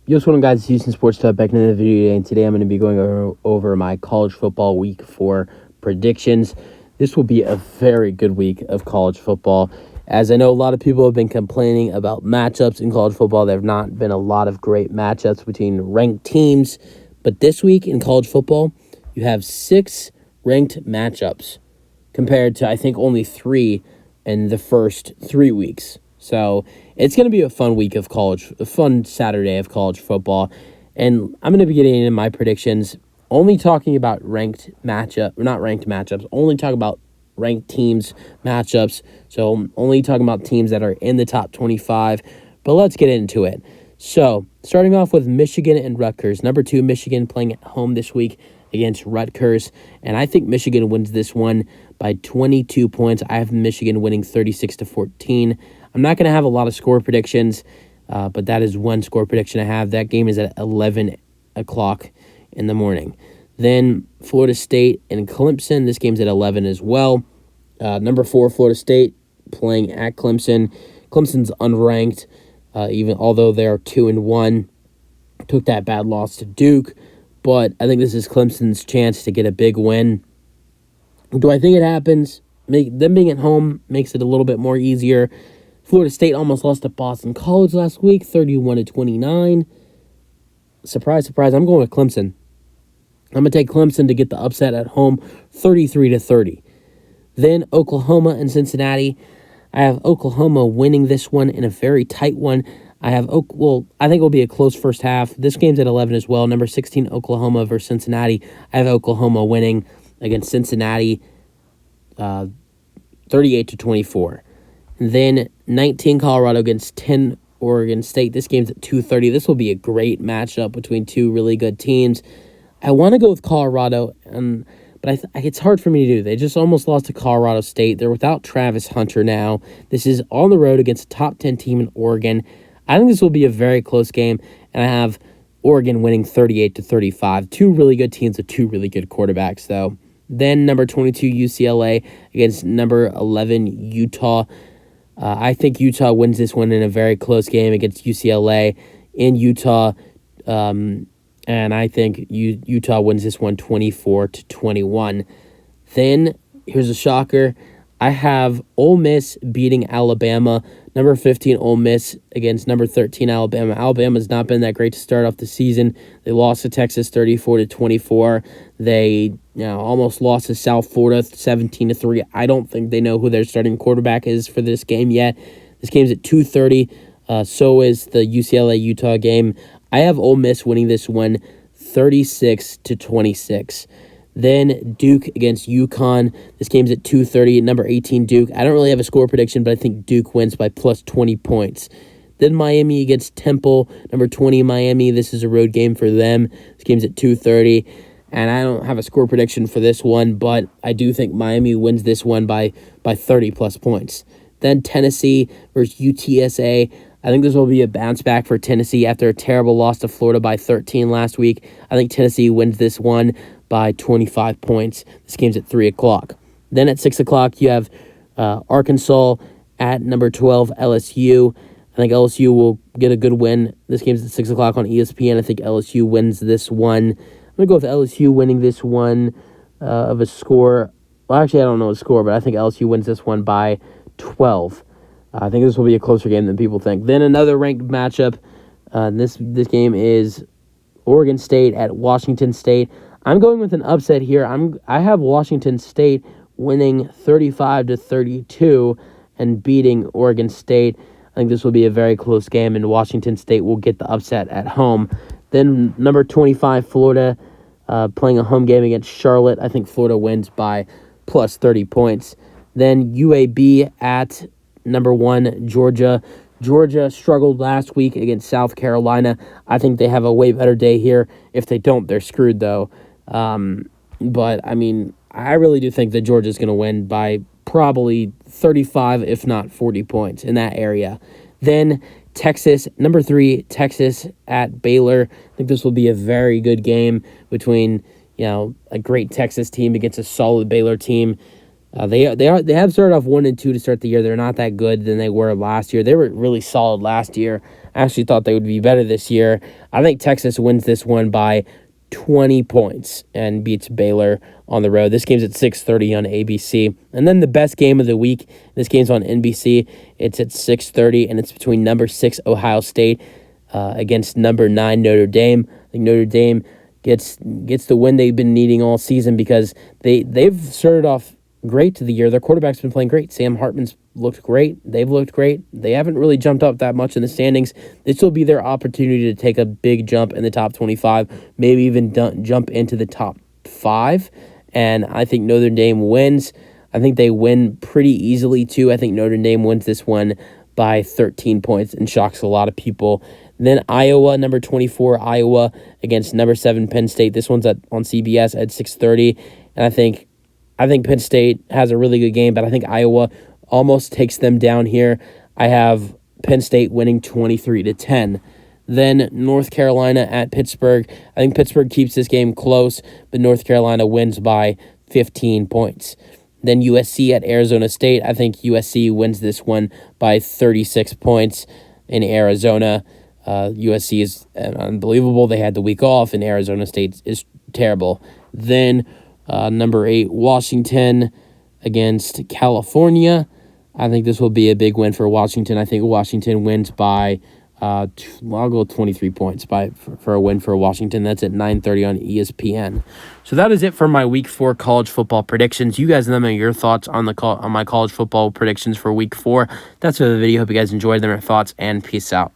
Yo, what's going on, guys? It's Houston Sports Talk back in the video today, and today I'm going to be going over my college football week 4 predictions. This will be a very good week of college football, as I know a lot of people have been complaining about matchups in college football. There have not been a lot of great matchups between ranked teams, but this week in college football, you have 6 ranked matchups compared to, I think, only 3 in the first 3 weeks. So it's going to be a fun week of a fun Saturday of college football. And I'm going to be getting into my predictions, only talking about not ranked matchups, only talk about ranked teams matchups. So I'm only talking about teams that are in the top 25. But let's get into it. So starting off with Michigan and Rutgers. Number 2, Michigan playing at home this week against Rutgers. And I think Michigan wins this one by 22 points. I have Michigan winning 36-14. I'm not going to have a lot of score predictions, but that is one score prediction I have. That game is at 11 o'clock in the morning. Then Florida State and Clemson. This game's at 11 as well. Number 4, Florida State playing at Clemson. Clemson's unranked, even although they are 2-1. Took that bad loss to Duke, but I think this is Clemson's chance to get a big win. Do I think it happens? Them being at home makes it a little bit more easier. Florida State almost lost to Boston College last week, 31-29. Surprise, surprise, I'm going with Clemson. I'm going to take Clemson to get the upset at home, 33-30. Then Oklahoma and Cincinnati. I have Oklahoma winning this one in a very tight one. I think it will be a close first half. This game's at 11 as well. Number 16, Oklahoma versus Cincinnati. I have Oklahoma winning against Cincinnati, 38-24. Then 19, Colorado against 10, Oregon State. This game's at 2:30. This will be a great matchup between two really good teams. I want to go with Colorado, but it's hard for me to do. They just almost lost to Colorado State. They're without Travis Hunter now. This is on the road against a top 10 team in Oregon. I think this will be a very close game, and I have Oregon winning 38-35. Two really good teams with two really good quarterbacks, though. Then number 22, UCLA against number 11, Utah. I think Utah wins this one in a very close game against UCLA in Utah. And I think Utah wins this one 24-21. Then, here's a shocker. I have Ole Miss beating Alabama. Number 15, Ole Miss against number 13, Alabama. Alabama's not been that great to start off the season. They lost to Texas 34-24. They almost lost to South Florida 17-3. I don't think they know who their starting quarterback is for this game yet. This game's at 2:30. So is the UCLA-Utah game. I have Ole Miss winning this one 36-26. Then Duke against UConn. This game's at 2:30. Number 18, Duke. I don't really have a score prediction, but I think Duke wins by plus 20 points. Then Miami against Temple. Number 20, Miami. This is a road game for them. This game's at 2:30. And I don't have a score prediction for this one, but I do think Miami wins this one by 30-plus points. Then Tennessee versus UTSA. I think this will be a bounce back for Tennessee after a terrible loss to Florida by 13 last week. I think Tennessee wins this one by 25 points. This game's at 3 o'clock. Then at 6 o'clock, you have Arkansas at number 12, LSU. I think LSU will get a good win. This game's at 6 o'clock on ESPN. I think LSU wins this one. I'm going to go with LSU winning this one of a score. Well, actually, I don't know the score, but I think LSU wins this one by 12. I think this will be a closer game than people think. Then another ranked matchup. This game is Oregon State at Washington State. I'm going with an upset here. I have Washington State winning 35-32 and beating Oregon State. I think this will be a very close game, and Washington State will get the upset at home. Then number 25, Florida, playing a home game against Charlotte. I think Florida wins by plus 30 points. Then UAB at number 1, Georgia. Georgia struggled last week against South Carolina. I think they have a way better day here. If they don't, they're screwed, though. But, I really do think that Georgia's going to win by probably 35, if not 40 points in that area. Then Texas, number 3, Texas at Baylor. I think this will be a very good game between, a great Texas team against a solid Baylor team. They have started off 1-2 to start the year. They're not that good than they were last year. They were really solid last year. I actually thought they would be better this year. I think Texas wins this one by 20 points and beats Baylor on the road. This game's at 6:30 on ABC. And then the best game of the week, this game's on NBC. It's at 6:30, and it's between number 6 Ohio State against number 9 Notre Dame. I think Notre Dame gets the win they've been needing all season because they've started off great to the year. Their quarterback's been playing great. Sam Hartman's looked great. They've looked great. They haven't really jumped up that much in the standings. This will be their opportunity to take a big jump in the top 25, maybe even jump into the top 5. And I think Notre Dame wins. I think they win pretty easily, too. I think Notre Dame wins this one by 13 points and shocks a lot of people. Then Iowa, number 24, Iowa against number 7 Penn State. This one's on CBS at 6:30. And I think Penn State has a really good game, but I think Iowa almost takes them down here. I have Penn State winning 23-10. Then North Carolina at Pittsburgh. I think Pittsburgh keeps this game close, but North Carolina wins by 15 points. Then USC at Arizona State. I think USC wins this one by 36 points in Arizona. USC is unbelievable. They had the week off, and Arizona State is terrible. Then number 8, Washington against California. I think this will be a big win for Washington. I think Washington wins by, I'll go 23 points for a win for Washington. That's at 9:30 on ESPN. So that is it for my Week 4 college football predictions. You guys let me know your thoughts on my college football predictions for Week 4. That's for the video. Hope you guys enjoyed them. Your thoughts, and peace out.